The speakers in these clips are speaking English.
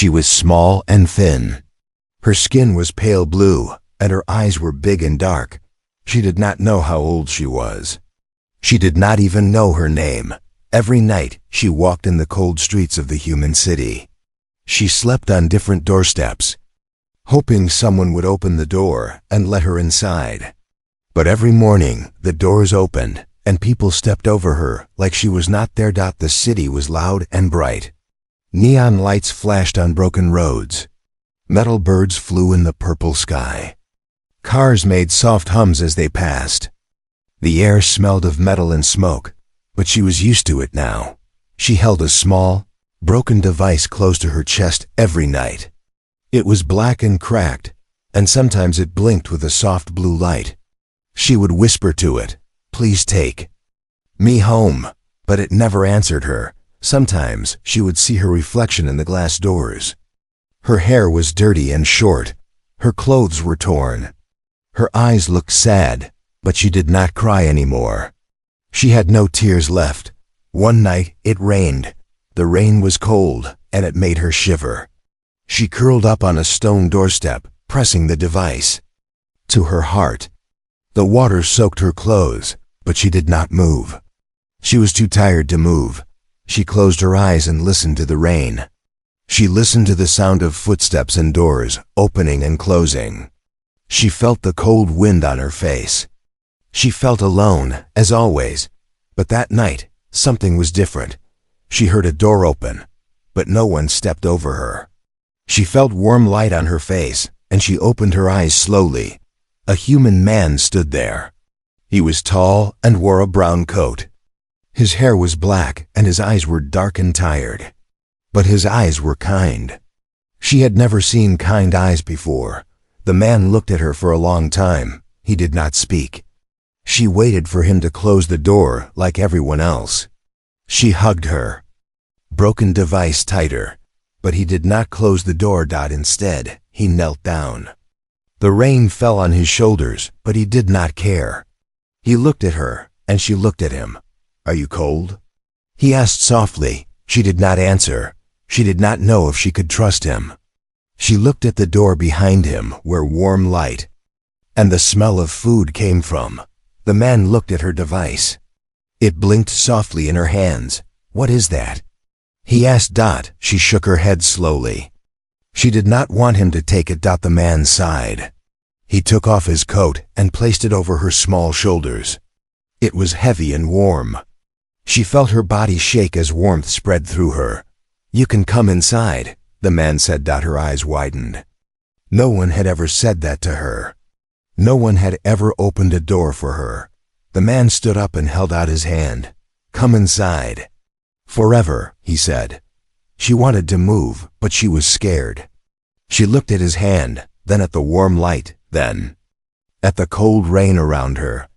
She was small and thin. Her skin was pale blue, and her eyes were big and dark. She did not know how old she was. She did not even know her name. Every night, she walked in the cold streets of the human city. She slept on different doorsteps, hoping someone would open the door and let her inside. But every morning, the doors opened, and people stepped over her like she was not there. The city was loud and bright. Neon lights flashed on broken roads. Metal birds flew in the purple sky. Cars made soft hums as they passed. The air smelled of metal and smoke, but she was used to it now. She held a small, broken device close to her chest every night. It was black and cracked, and sometimes it blinked with a soft blue light. She would whisper to it, "Please take me home," but it never answered her. Sometimes she would see her reflection in the glass doors. Her hair was dirty and short. Her clothes were torn. Her eyes looked sad, but she did not cry anymore. She had no tears left. One night it rained. The rain was cold, and it made her shiver. She curled up on a stone doorstep, pressing the device to her heart. The water soaked her clothes, but she did not move. She was too tired to move. She closed her eyes and listened to the rain. She listened to the sound of footsteps and doors opening and closing. She felt the cold wind on her face. She felt alone, as always, but that night, something was different. She heard a door open, but no one stepped over her. She felt warm light on her face, and she opened her eyes slowly. A human man stood there. He was tall and wore a brown coat. His hair was black, and his eyes were dark and tired. But his eyes were kind. She had never seen kind eyes before. The man looked at her for a long time. He did not speak. She waited for him to close the door like everyone else. She hugged her broken device tighter, but he did not close the door. Instead, he knelt down. The rain fell on his shoulders, but he did not care. He looked at her, and she looked at him. "Are you cold?" he asked softly. She did not answer. She did not know if she could trust him. She looked at the door behind him where warm light and the smell of food came from. The man looked at her device. It blinked softly in her hands. "What is that?" he asked. She shook her head slowly. She did not want him to take it. The man sighed. He took off his coat and placed it over her small shoulders. It was heavy and warm. She felt her body shake as warmth spread through her. "You can come inside," the man said. Her eyes widened. No one had ever said that to her. No one had ever opened a door for her. The man stood up and held out his hand. "Come inside." "Forever," he said. She wanted to move, but she was scared. She looked at his hand, then at the warm light, then at the cold rain around her.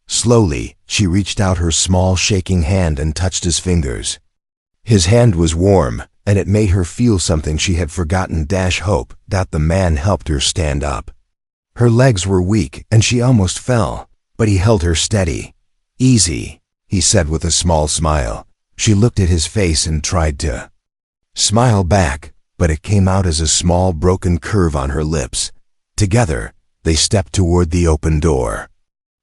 Slowly, she reached out her small, shaking hand and touched his fingers. His hand was warm, and it made her feel something she had forgotten. Hope. The man helped her stand up. Her legs were weak, and she almost fell, but he held her steady. "Easy," he said with a small smile. She looked at his face and tried to smile back, but it came out as a small, broken curve on her lips. Together, they stepped toward the open door.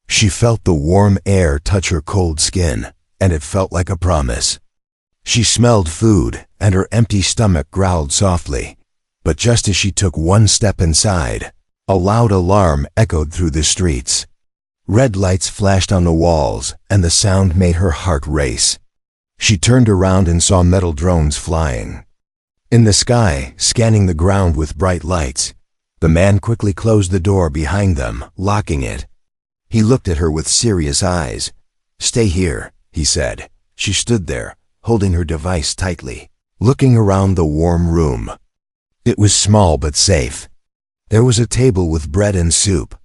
She felt the warm air touch her cold skin, and it felt like a promise. She smelled food, and her empty stomach growled softly. But just as she took one step inside, a loud alarm echoed through the streets. Red lights flashed on the walls, and the sound made her heart race. She turned around and saw metal drones flying in the sky, scanning the ground with bright lights. The man quickly closed the door behind them, locking it. He looked at her with serious eyes. "Stay here," he said. She stood there, holding her device tightly, looking around the warm room. It was small but safe. There was a table with bread and soup,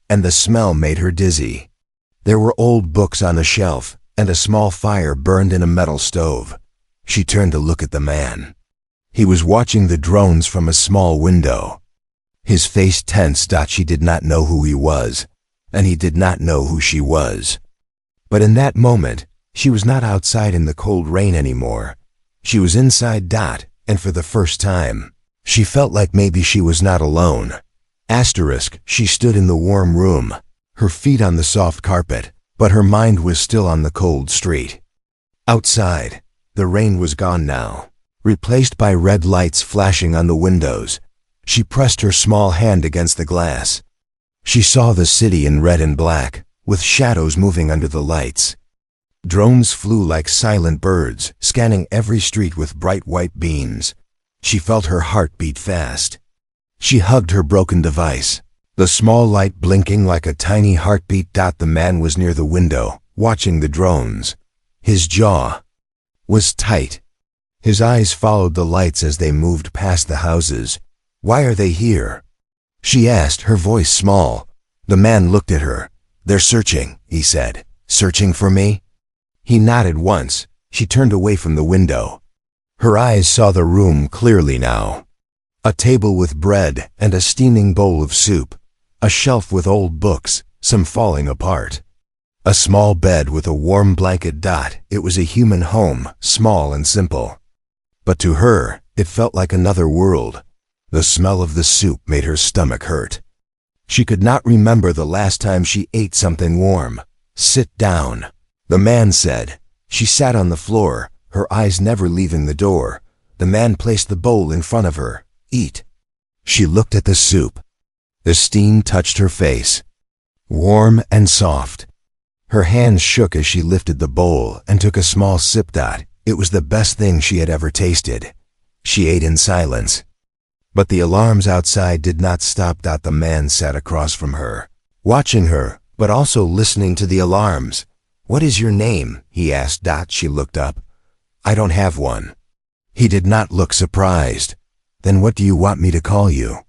and the smell made her dizzy. There were old books on a shelf, and a small fire burned in a metal stove. She turned to look at the man. He was watching the drones from a small window. His face tensed. She did not know who he was, and he did not know who she was. But in that moment, she was not outside in the cold rain anymore. She was inside. And for the first time, She felt like maybe she was not alone. She stood in the warm room, her feet on the soft carpet, but her mind was still on the cold street. Outside, the rain was gone now, replaced by red lights flashing on the windows. She pressed her small hand against the glass. She saw the city in red and black, with shadows moving under the lights. Drones flew like silent birds, scanning every street with bright white beams. She felt her heart beat fast. She hugged her broken device, the small light blinking like a tiny heartbeat. The man was near the window, watching the drones. His jaw was tight. His eyes followed the lights as they moved past the houses. "Why are they here?" she asked, her voice small. The man looked at her. "They're searching," he said. "Searching for me?" He nodded once. She turned away from the window. Her eyes saw the room clearly now. A table with bread and a steaming bowl of soup. A shelf with old books, some falling apart. A small bed with a warm blanket. It was a human home, small and simple. But to her, it felt like another world. The smell of the soup made her stomach hurt. She could not remember the last time she ate something warm. "Sit down," the man said. She sat on the floor, her eyes never leaving the door. The man placed the bowl in front of her. "Eat." She looked at the soup. The steam touched her face, warm and soft. Her hands shook as she lifted the bowl and took a small sip. It was the best thing she had ever tasted. She ate in silence. But the alarms outside did not stop. The man sat across from her, watching her, but also listening to the alarms. "What is your name?" he asked. She looked up. "I don't have one." He did not look surprised. "Then what do you want me to call you?"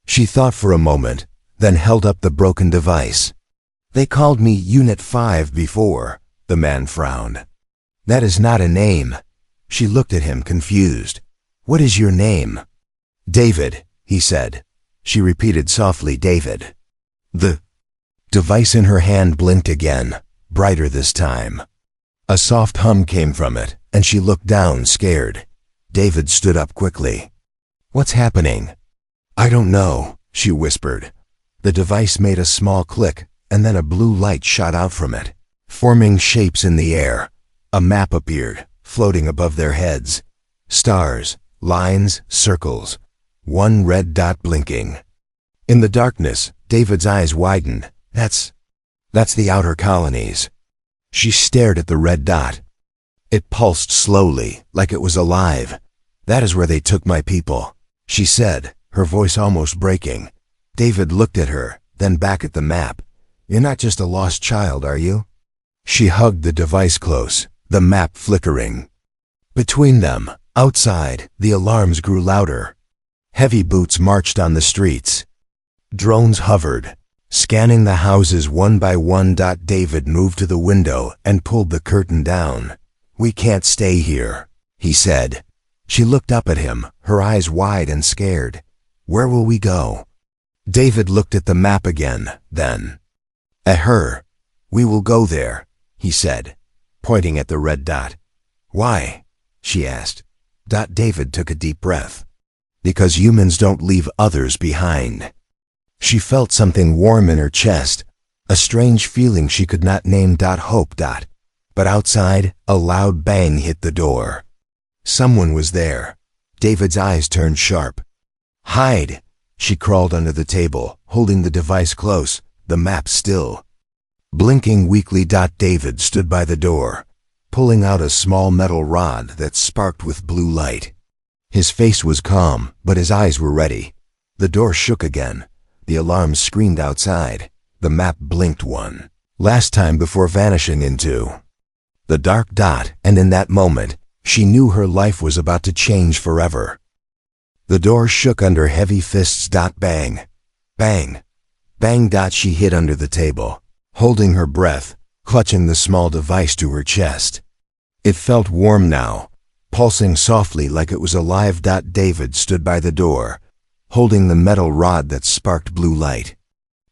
She thought for a moment, then held up the broken device. "They called me Unit 5 before," the man frowned. "That is not a name." She looked at him confused. "What is your name?" "David," he said. She repeated softly, "David." The device in her hand blinked again, brighter this time. A soft hum came from it, and she looked down, scared. David stood up quickly. "What's happening?" "I don't know," she whispered. The device made a small click, and then a blue light shot out from it, forming shapes in the air. A map appeared, floating above their heads. Stars, lines, circles. One red dot blinking. In the darkness, David's eyes widened. That's the outer colonies." She stared at the red dot. It pulsed slowly, like it was alive. "That is where they took my people," she said, her voice almost breaking. David looked at her, then back at the map. "You're not just a lost child, are you?" She hugged the device close, the map flickering. Between them, outside, the alarms grew louder. Heavy boots marched on the streets. Drones hovered, scanning the houses one by one. David moved to the window and pulled the curtain down. "We can't stay here," he said. She looked up at him, her eyes wide and scared. "Where will we go?" David looked at the map again, then at her. "We will go there," he said, pointing at the red dot. "Why?" she asked. David took a deep breath. "Because humans don't leave others behind." She felt something warm in her chest, a strange feeling she could not name. Hope. But outside, a loud bang hit the door. Someone was there. David's eyes turned sharp. "Hide!" She crawled under the table, holding the device close, the map still. Blinking weakly. David stood by the door, pulling out a small metal rod that sparked with blue light. His face was calm, but his eyes were ready. The door shook again. The alarms screamed outside. The map blinked one last time before vanishing into the dark dot, and in that moment, she knew her life was about to change forever. The door shook under heavy fists. Bang, bang, bang. She hid under the table, holding her breath, clutching the small device to her chest. It felt warm now, pulsing softly like it was alive. David stood by the door, holding the metal rod that sparked blue light.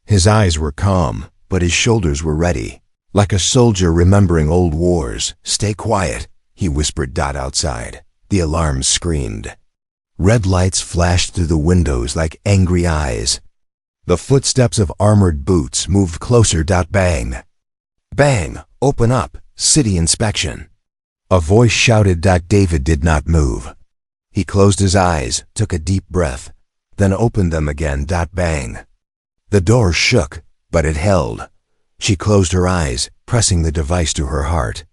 His eyes were calm, but his shoulders were ready, like a soldier remembering old wars. "Stay quiet," he whispered. Outside, the alarms screamed. Red lights flashed through the windows like angry eyes. The footsteps of armored boots moved closer. Bang! Bang! Open up! City inspection! A voice shouted. David did not move. He closed his eyes, took a deep breath, then opened them again. Bang! The door shook, but it held. She closed her eyes, pressing the device to her heart.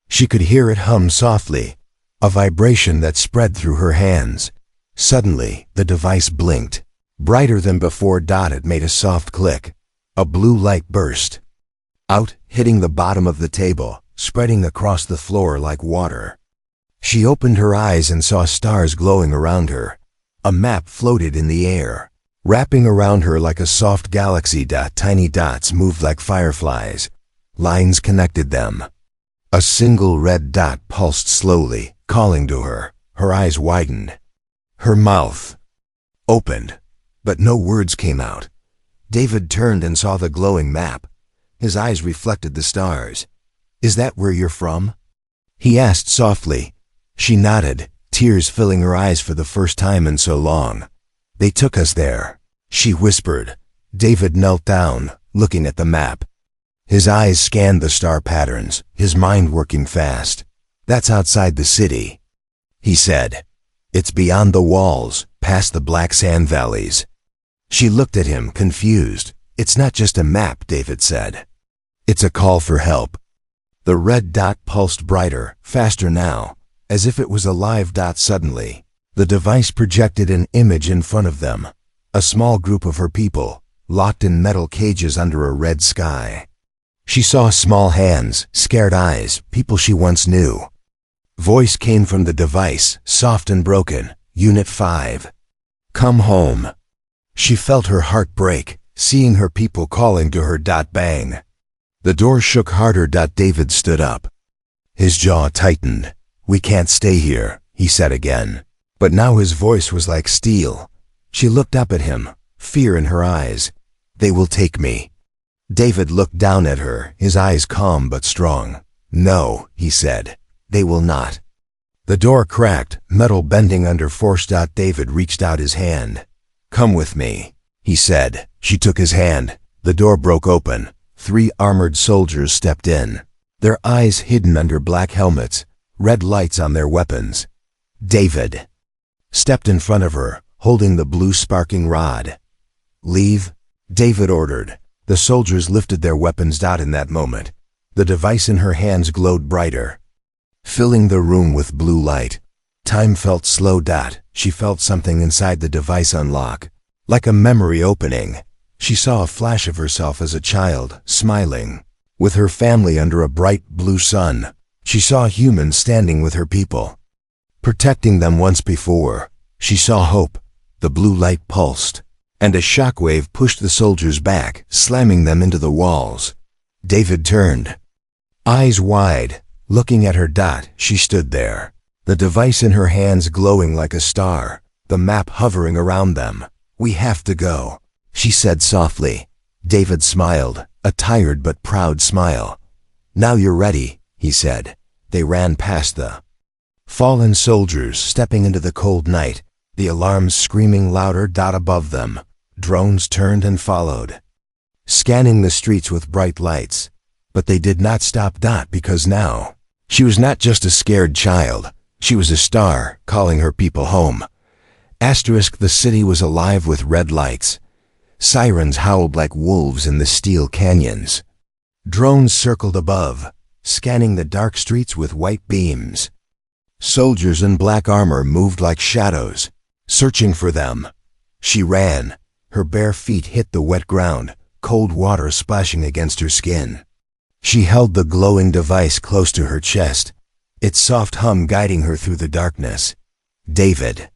She could hear it hum softly, a vibration that spread through her hands. Suddenly, the device blinked. Brighter than before. It made a soft click. A blue light burst out, hitting the bottom of the table, spreading across the floor like water. She opened her eyes and saw stars glowing around her. A map floated in the air, wrapping around her like a soft galaxy. Tiny dots moved like fireflies. Lines connected them. A single red dot pulsed slowly, calling to her. Her eyes widened. Her mouth opened, but no words came out. David turned and saw the glowing map. His eyes reflected the stars. "Is that where you're from?" he asked softly. She nodded, tears filling her eyes for the first time in so long. "They took us there," she whispered. David knelt down, looking at the map. His eyes scanned the star patterns, his mind working fast. "That's outside the city," he said. "It's beyond the walls, past the black sand valleys." She looked at him, confused. "It's not just a map," David said. "It's a call for help." The red dot pulsed brighter, faster now, as if it was a live dot. Suddenly, the device projected an image in front of them. A small group of her people, locked in metal cages under a red sky. She saw small hands, scared eyes, people she once knew. Voice came from the device, soft and broken. "Unit 5. Come home." She felt her heart break, seeing her people calling to her. Bang! The door shook harder. David stood up. His jaw tightened. "We can't stay here," he said again. But now his voice was like steel. She looked up at him, fear in her eyes. "They will take me." David looked down at her, his eyes calm but strong. "No," he said. "They will not." The door cracked, metal bending under force. David reached out his hand. "Come with me," he said. She took his hand. The door broke open. 3 armored soldiers stepped in, their eyes hidden under black helmets, red lights on their weapons. David stepped in front of her, holding the blue sparking rod. "Leave," David ordered. The soldiers lifted their weapons. In that moment, the device in her hands glowed brighter, filling the room with blue light. Time felt slow. She felt something inside the device unlock, like a memory opening. She saw a flash of herself as a child, smiling, with her family under a bright blue sun. She saw humans standing with her people, protecting them once before. She saw hope. The blue light pulsed, and a shockwave pushed the soldiers back, slamming them into the walls. David turned, eyes wide, looking at her. She stood there, the device in her hands glowing like a star, the map hovering around them. "We have to go," she said softly. David smiled, a tired but proud smile. "Now you're ready," he said. They ran past the fallen soldiers, stepping into the cold night, the alarms screaming louder. Above them, drones turned and followed, scanning the streets with bright lights. But they did not stop. Because now, she was not just a scared child. She was a star, calling her people home. The city was alive with red lights. Sirens howled like wolves in the steel canyons. Drones circled above, scanning the dark streets with white beams. Soldiers in black armor moved like shadows, searching for them. She ran. Her bare feet hit the wet ground, cold water splashing against her skin. She held the glowing device close to her chest, its soft hum guiding her through the darkness. David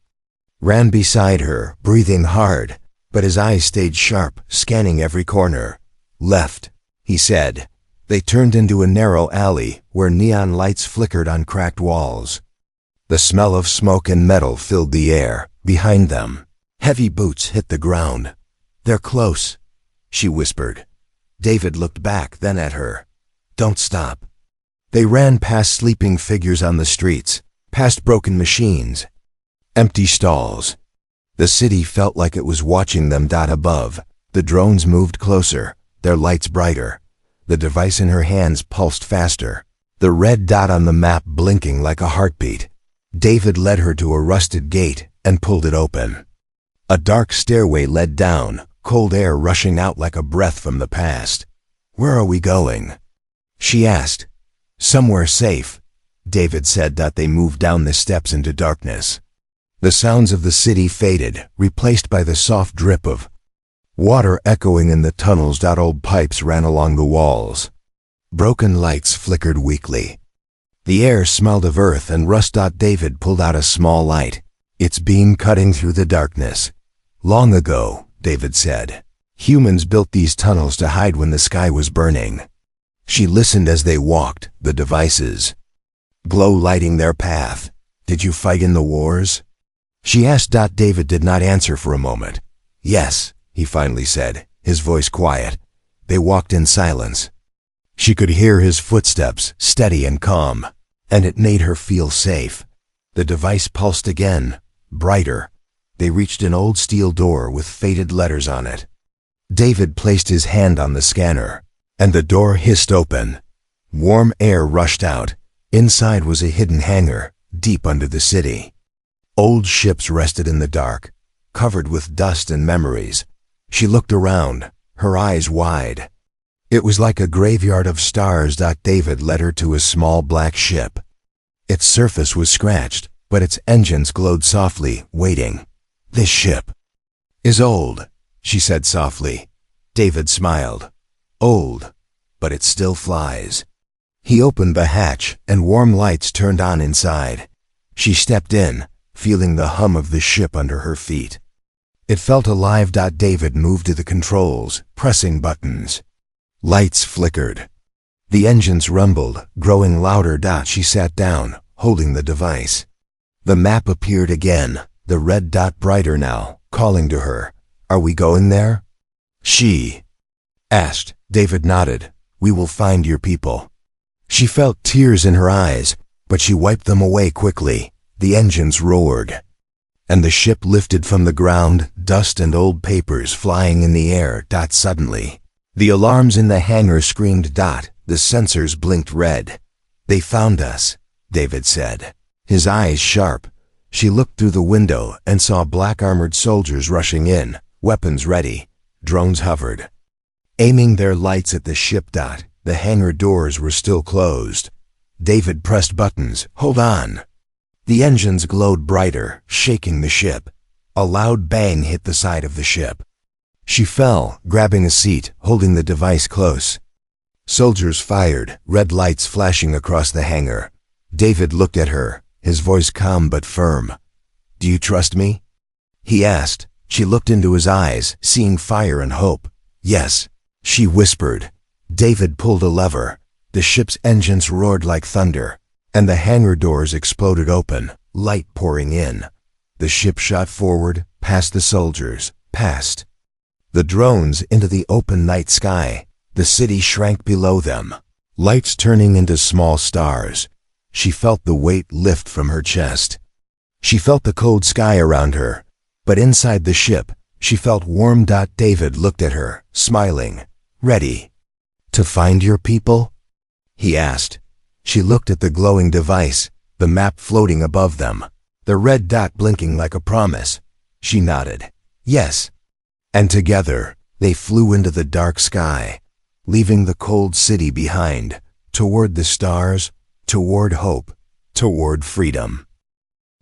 ran beside her, breathing hard, but his eyes stayed sharp, scanning every corner. "Left," he said. They turned into a narrow alley where neon lights flickered on cracked walls. The smell of smoke and metal filled the air. Behind them, heavy boots hit the ground. "They're close," she whispered. David looked back, then at her. "Don't stop." They ran past sleeping figures on the streets, past broken machines, Empty stalls. The city felt like it was watching them. Above, the drones moved closer, their lights brighter. The device in her hands pulsed faster, the red dot on the map blinking like a heartbeat. David led her to a rusted gate and pulled it open. A dark stairway led down, cold air rushing out like a breath from the past. "Where are we going?" she asked. "Somewhere safe," David said. They moved down the steps into darkness. The sounds of the city faded, replaced by the soft drip of water echoing in the tunnels. Old pipes ran along the walls. Broken lights flickered weakly. The air smelled of earth and rust. David pulled out a small light, its beam cutting through the darkness. "Long ago," David said, "humans built these tunnels to hide when the sky was burning." She listened as they walked, the devices glow lighting their path. "Did you fight in the wars?" she asked. David did not answer for a moment. "Yes," he finally said, his voice quiet. They walked in silence. She could hear his footsteps, steady and calm, and it made her feel safe. The device pulsed again, brighter. They reached an old steel door with faded letters on it. David placed his hand on the scanner, and the door hissed open. Warm air rushed out. Inside was a hidden hangar, deep under the city. Old ships rested in the dark, covered with dust and memories. She looked around, her eyes wide. It was like a graveyard of stars. David led her to a small black ship. Its surface was scratched, but its engines glowed softly, waiting. "This ship is old," she said softly. David smiled. "Old, but it still flies." He opened the hatch, and warm lights turned on inside. She stepped in, feeling the hum of the ship under her feet. It felt alive. David moved to the controls, pressing buttons. Lights flickered. The engines rumbled, growing louder. She sat down, holding the device. The map appeared again, the red dot brighter now, calling to her. "Are we going there?" she asked. David nodded. "We will find your people." She felt tears in her eyes, but she wiped them away quickly. The engines roared, and the ship lifted from the ground, dust and old papers flying in the air. Suddenly, the alarms in the hangar screamed. The sensors blinked red. "They found us," David said, his eyes sharp. She looked through the window and saw black armored soldiers rushing in, weapons ready. Drones hovered, aiming their lights at the ship. The hangar doors were still closed. David pressed buttons. "Hold on." The engines glowed brighter, shaking the ship. A loud bang hit the side of the ship. She fell, grabbing a seat, holding the device close. Soldiers fired, red lights flashing across the hangar. David looked at her, his voice calm but firm. "Do you trust me?" he asked. She looked into his eyes, seeing fire and hope. "Yes," she whispered. David pulled a lever. The ship's engines roared like thunder, and the hangar doors exploded open, light pouring in. The ship shot forward, past the soldiers, past the drones into the open night sky. The city shrank below them, lights turning into small stars. She felt the weight lift from her chest. She felt the cold sky around her, but inside the ship, she felt warm. David looked at her, smiling. "Ready to find your people?" he asked. She looked at the glowing device, the map floating above them, the red dot blinking like a promise. She nodded. "Yes." And together, they flew into the dark sky, leaving the cold city behind, toward the stars, toward hope, toward freedom.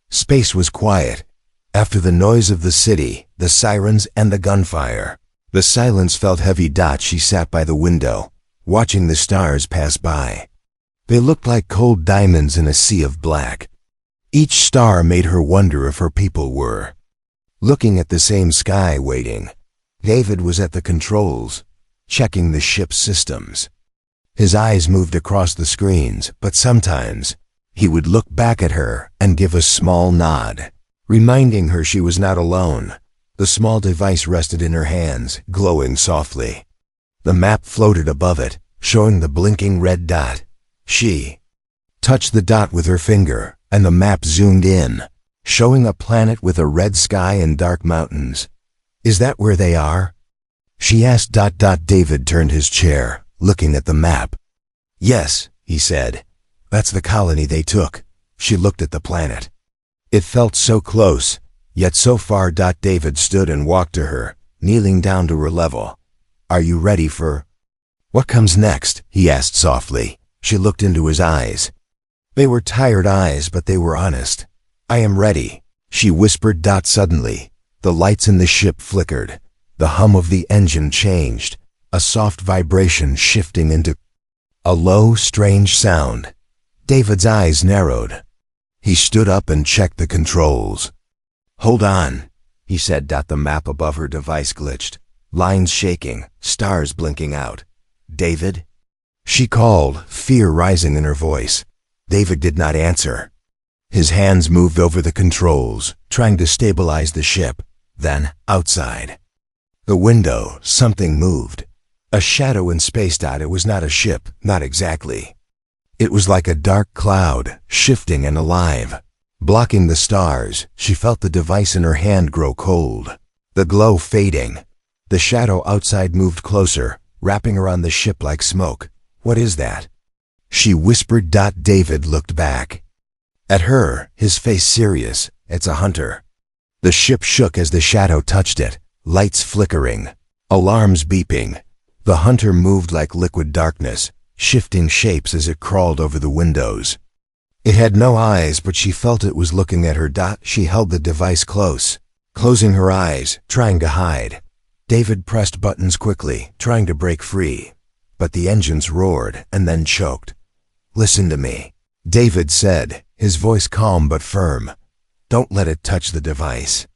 Space was quiet. After the noise of the city, the sirens and the gunfire, the silence felt heavy. She sat by the window, watching the stars pass by. They looked like cold diamonds in a sea of black. Each star made her wonder if her people were looking at the same sky, waiting. David was at the controls, checking the ship's systems. His eyes moved across the screens, but sometimes he would look back at her and give a small nod, reminding her she was not alone. The small device rested in her hands, glowing softly. The map floated above it, showing the blinking red dot. She touched the dot with her finger, and the map zoomed in. showing a planet with a red sky and dark mountains. Is that where they are? She asked. David turned his chair, looking at the map. Yes, he said. That's the colony they took. She looked at the planet. It felt so close, yet so far. David stood and walked to her, kneeling down to her level. Are you ready for... What comes next? He asked softly. She looked into his eyes. They were tired eyes, but they were honest. I am ready, she whispered. Suddenly, the lights in the ship flickered. The hum of the engine changed, a soft vibration shifting into a low, strange sound. David's eyes narrowed. He stood up and checked the controls. Hold on, he said. The map above her device glitched, lines shaking, stars blinking out. David? She called, fear rising in her voice. David did not answer. His hands moved over the controls, trying to stabilize the ship. Then, outside the window, something moved. A shadow in space. It was not a ship, not exactly. It was like a dark cloud, shifting and alive. Blocking the stars, she felt the device in her hand grow cold. The glow fading. The shadow outside moved closer, wrapping around the ship like smoke. What is that? She whispered. David looked back at her, his face serious. It's a hunter. The ship shook as the shadow touched it, lights flickering, alarms beeping. The hunter moved like liquid darkness, shifting shapes as it crawled over the windows. It had no eyes, but she felt it was looking at her. She held the device close, closing her eyes, trying to hide. David pressed buttons quickly, trying to break free. But the engines roared and then choked. Listen to me, David said, his voice calm but firm. Don't let it touch the device.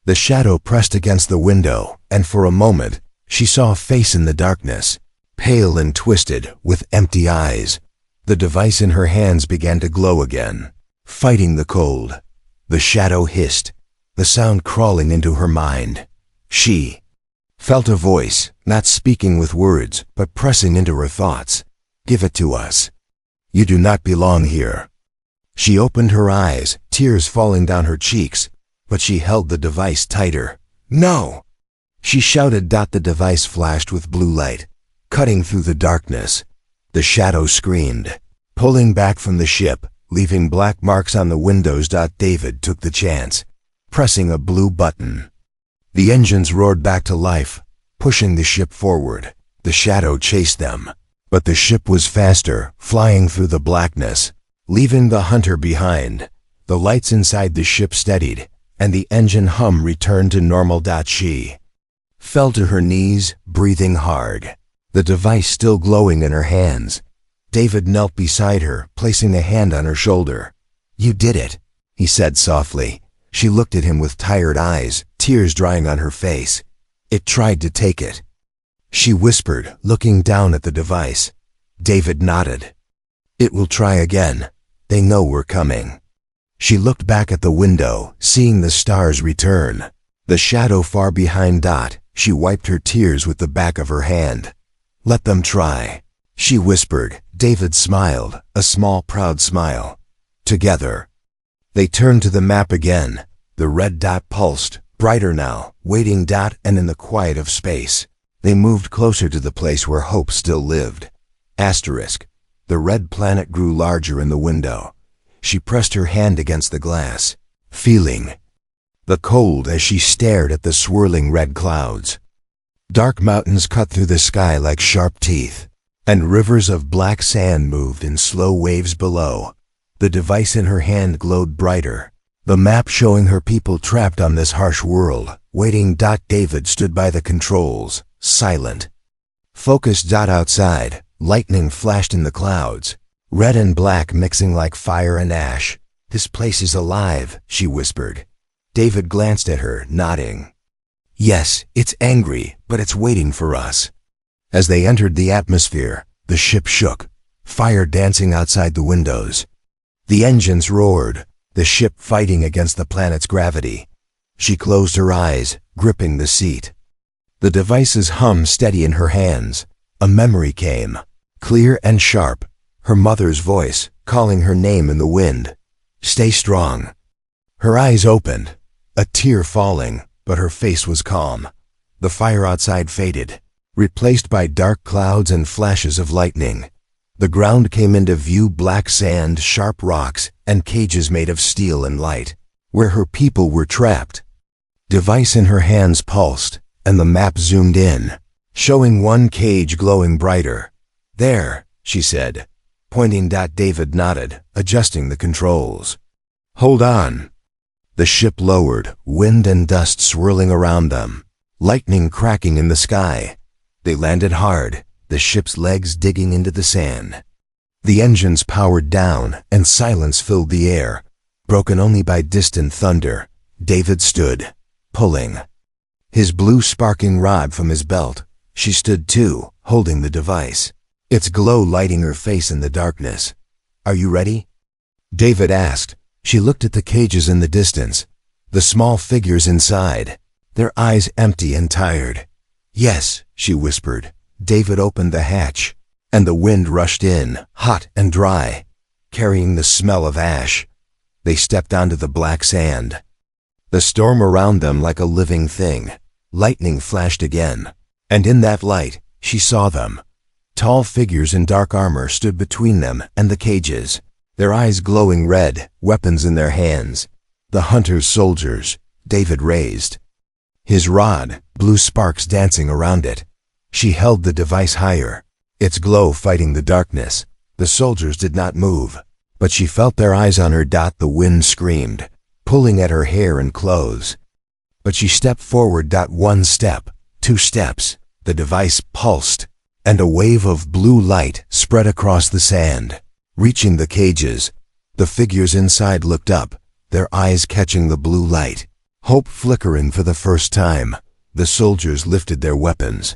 The shadow pressed against the window, and for a moment, she saw a face in the darkness, pale and twisted, with empty eyes. The device in her hands began to glow again, fighting the cold. The shadow hissed, the sound crawling into her mind. She felt a voice, not speaking with words, but pressing into her thoughts. Give it to us. You do not belong here. She opened her eyes, tears falling down her cheeks, but she held the device tighter. No! She shouted. The device flashed with blue light, cutting through the darkness. The shadow screamed, pulling back from the ship, leaving black marks on the windows. David took the chance, pressing a blue button. The engines roared back to life, pushing the ship forward. The shadow chased them, but the ship was faster, flying through the blackness, leaving the hunter behind. The lights inside the ship steadied, and the engine hum returned to normal. She fell to her knees, breathing hard, the device still glowing in her hands. David knelt beside her, placing a hand on her shoulder. You did it, he said softly. She looked at him with tired eyes, tears drying on her face. It tried to take it, she whispered, looking down at the device. David nodded. It will try again. They know we're coming. She looked back at the window, seeing the stars return. The shadow far behind. She wiped her tears with the back of her hand. Let them try, she whispered. David smiled, a small, proud smile. Together, they turned to the map again. The red dot pulsed, brighter now, waiting. And in the quiet of space, they moved closer to the place where hope still lived. Asterisk. The red planet grew larger in the window. She pressed her hand against the glass, feeling the cold as she stared at the swirling red clouds. Dark mountains cut through the sky like sharp teeth, and rivers of black sand moved in slow waves below. The device in her hand glowed brighter, the map showing her people trapped on this harsh world, waiting. David stood by the controls, silent. Focused. Outside, lightning flashed in the clouds, red and black mixing like fire and ash. This place is alive, she whispered. David glanced at her, nodding. Yes, it's angry, but it's waiting for us. As they entered the atmosphere, the ship shook, fire dancing outside the windows. The engines roared, the ship fighting against the planet's gravity. She closed her eyes, gripping the seat. The device's hum steady in her hands. A memory came, clear and sharp, her mother's voice, calling her name in the wind. Stay strong. Her eyes opened, a tear falling, but her face was calm. The fire outside faded, replaced by dark clouds and flashes of lightning. The ground came into view: black sand, sharp rocks, and cages made of steel and light, where her people were trapped. Device in her hands pulsed, and the map zoomed in, showing one cage glowing brighter. "There," she said, pointing. David nodded, adjusting the controls. "Hold on." The ship lowered, wind and dust swirling around them, lightning cracking in the sky. They landed hard, the ship's legs digging into the sand. The engines powered down, and silence filled the air, broken only by distant thunder. David stood, pulling, his blue sparking rod from his belt. She stood too, holding the device, its glow lighting her face in the darkness. "Are you ready?" David asked. She looked at the cages in the distance, the small figures inside, their eyes empty and tired. "Yes," she whispered. David opened the hatch, and the wind rushed in, hot and dry, carrying the smell of ash. They stepped onto the black sand, the storm around them like a living thing. Lightning flashed again, and in that light, she saw them. Tall figures in dark armor stood between them and the cages, their eyes glowing red, weapons in their hands. The hunters' soldiers. David raised his rod, blue sparks dancing around it. She held the device higher, its glow fighting the darkness. The soldiers did not move, but she felt their eyes on her. The wind screamed, pulling at her hair and clothes. But she stepped forward. 1 step, 2 steps. The device pulsed, and a wave of blue light spread across the sand, reaching the cages. The figures inside looked up, their eyes catching the blue light, hope flickering for the first time. The soldiers lifted their weapons,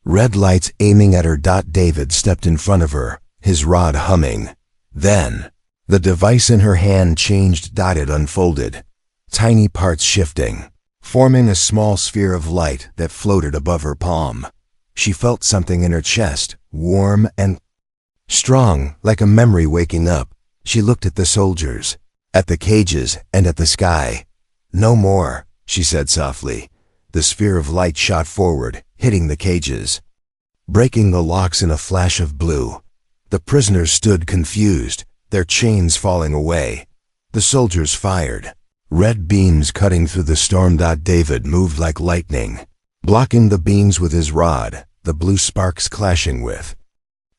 red lights aiming at her. David stepped in front of her, his rod humming. Then, the device in her hand changed. It unfolded, tiny parts shifting, forming a small sphere of light that floated above her palm. She felt something in her chest, warm and strong, like a memory waking up. She looked at the soldiers, at the cages, and at the sky. "No more," she said softly. The sphere of light shot forward, hitting the cages, breaking the locks in a flash of blue. The prisoners stood confused, their chains falling away. The soldiers fired, red beams cutting through the storm. David moved like lightning, blocking the beams with his rod, the blue sparks clashing with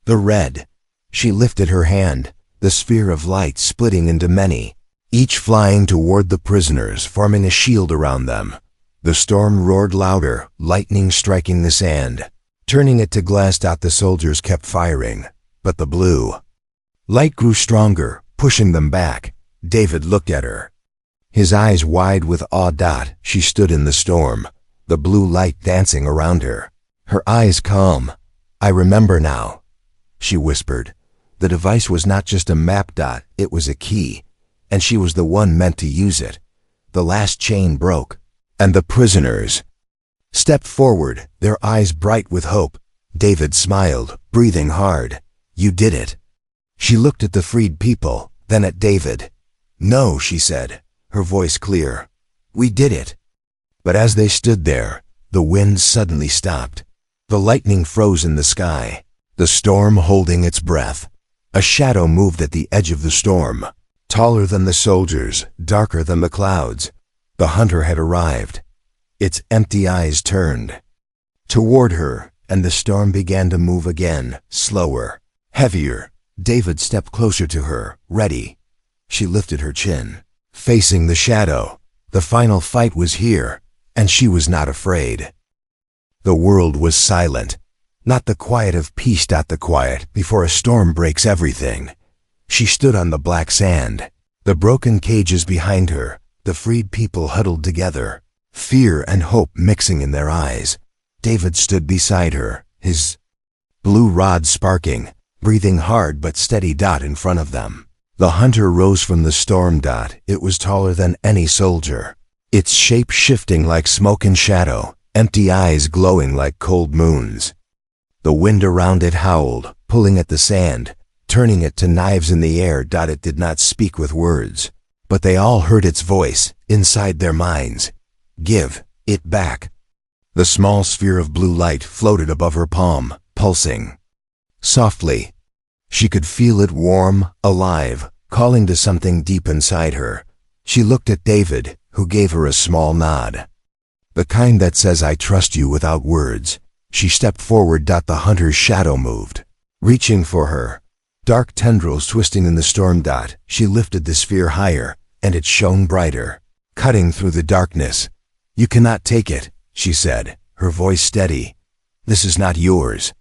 the red. She lifted her hand, the sphere of light splitting into many, each flying toward the prisoners, forming a shield around them. The storm roared louder, lightning striking the sand, turning it to glass. The soldiers kept firing, but the blue light grew stronger, pushing them back. David looked at her, his eyes wide with awe. She stood in the storm, the blue light dancing around her, her eyes calm. "I remember now," she whispered. The device was not just a map. It was a key, and she was the one meant to use it. The last chain broke, and the prisoners stepped forward, their eyes bright with hope. David smiled, breathing hard. "You did it." She looked at the freed people, then at David. "No," she said, her voice clear. "We did it." But as they stood there, the wind suddenly stopped. The lightning froze in the sky, the storm holding its breath. A shadow moved at the edge of the storm, taller than the soldiers, darker than the clouds. The hunter had arrived. Its empty eyes turned toward her, and the storm began to move again, slower, heavier. David stepped closer to her, ready. She lifted her chin, facing the shadow. The final fight was here, and she was not afraid. The world was silent. Not the quiet of peace. The quiet before a storm breaks everything. She stood on the black sand, the broken cages behind her, the freed people huddled together, fear and hope mixing in their eyes. David stood beside her, his blue rod sparking, breathing hard but steady. In front of them, the hunter rose from the storm. It was taller than any soldier, its shape shifting like smoke and shadow, empty eyes glowing like cold moons. The wind around it howled, pulling at the sand, turning it to knives in the air. It did not speak with words, But they all heard its voice inside their minds. Give it back. The small sphere of blue light floated above her palm, pulsing. Softly. She could feel it warm, alive, calling to something deep inside her. She looked at David, who gave her a small nod. The kind that says, I trust you without words. She stepped forward. The hunter's shadow moved, reaching for her. Dark tendrils twisting in the storm. She lifted the sphere higher, and it shone brighter, cutting through the darkness. You cannot take it, she said, her voice steady. This is not yours.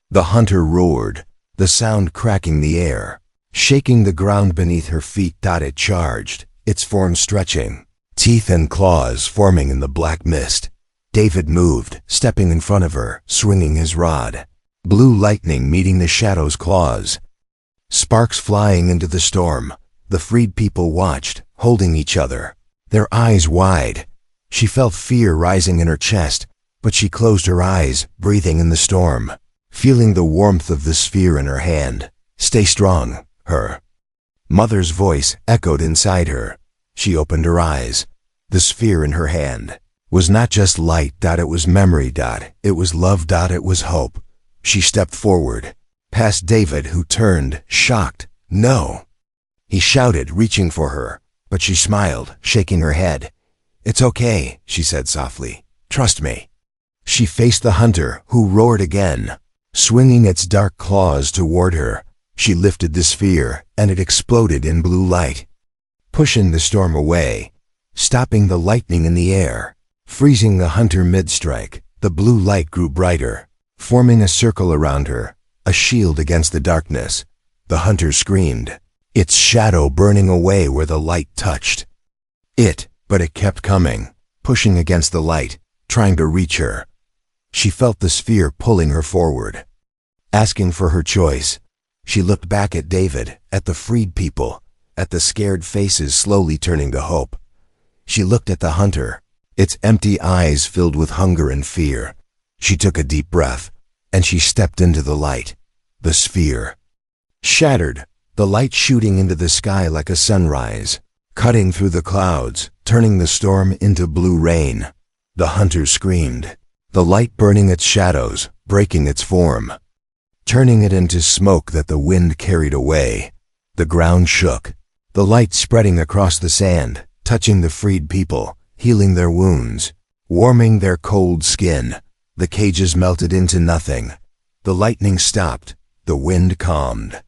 The hunter roared, the sound cracking the air, shaking the ground beneath her feet. It charged, its form stretching, teeth and claws forming in the black mist. David moved, stepping in front of her, swinging his rod. Blue lightning meeting the shadow's claws. Sparks flying into the storm. The freed people watched, holding each other, their eyes wide. She felt fear rising in her chest, but she closed her eyes, breathing in the storm, feeling the warmth of the sphere in her hand. Stay strong, her mother's voice echoed inside her. She opened her eyes. The sphere in her hand was not just light. It was memory. It was love. It was hope. She stepped forward, past David, who turned, shocked. No! He shouted, reaching for her, but she smiled, shaking her head. It's okay, she said softly. Trust me. She faced the hunter, who roared again, swinging its dark claws toward her. She lifted the sphere, and it exploded in blue light, pushing the storm away, stopping the lightning in the air, freezing the hunter mid-strike. The blue light grew brighter, forming a circle around her, a shield against the darkness. The hunter screamed, its shadow burning away where the light touched it, but it kept coming, pushing against the light, trying to reach her. She felt the sphere pulling her forward, asking for her choice. She looked back at David, at the freed people, at the scared faces slowly turning to hope. She looked at the hunter, its empty eyes filled with hunger and fear. She took a deep breath, and she stepped into the light. The sphere shattered, the light shooting into the sky like a sunrise, cutting through the clouds, turning the storm into blue rain. The hunter screamed, the light burning its shadows, breaking its form, turning it into smoke that the wind carried away. The ground shook, the light spreading across the sand, touching the freed people, healing their wounds, warming their cold skin. The cages melted into nothing. The lightning stopped, the wind calmed,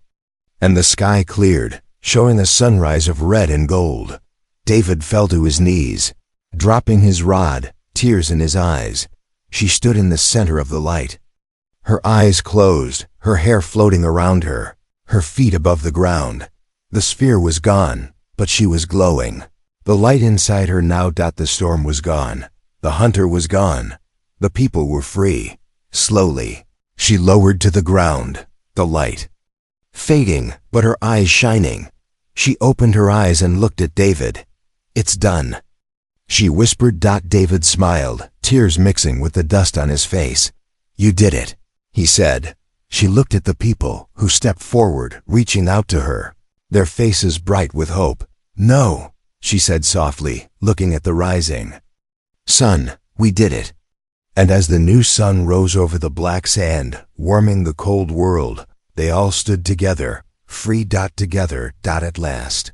and the sky cleared, showing a sunrise of red and gold. David fell to his knees, dropping his rod, tears in his eyes. She stood in the center of the light, her eyes closed, her hair floating around her, her feet above the ground. The sphere was gone, but she was glowing. The light inside her now. The storm was gone. The hunter was gone. The people were free. Slowly, she lowered to the ground, the light fading, but her eyes shining. She opened her eyes and looked at David. It's done, she whispered. David smiled, tears mixing with the dust on his face. You did it, he said. She looked at the people, who stepped forward, reaching out to her, their faces bright with hope. No, she said softly, looking at the rising sun. We did it. And as the new sun rose over the black sand, warming the cold world, they all stood together, free. Together. At last.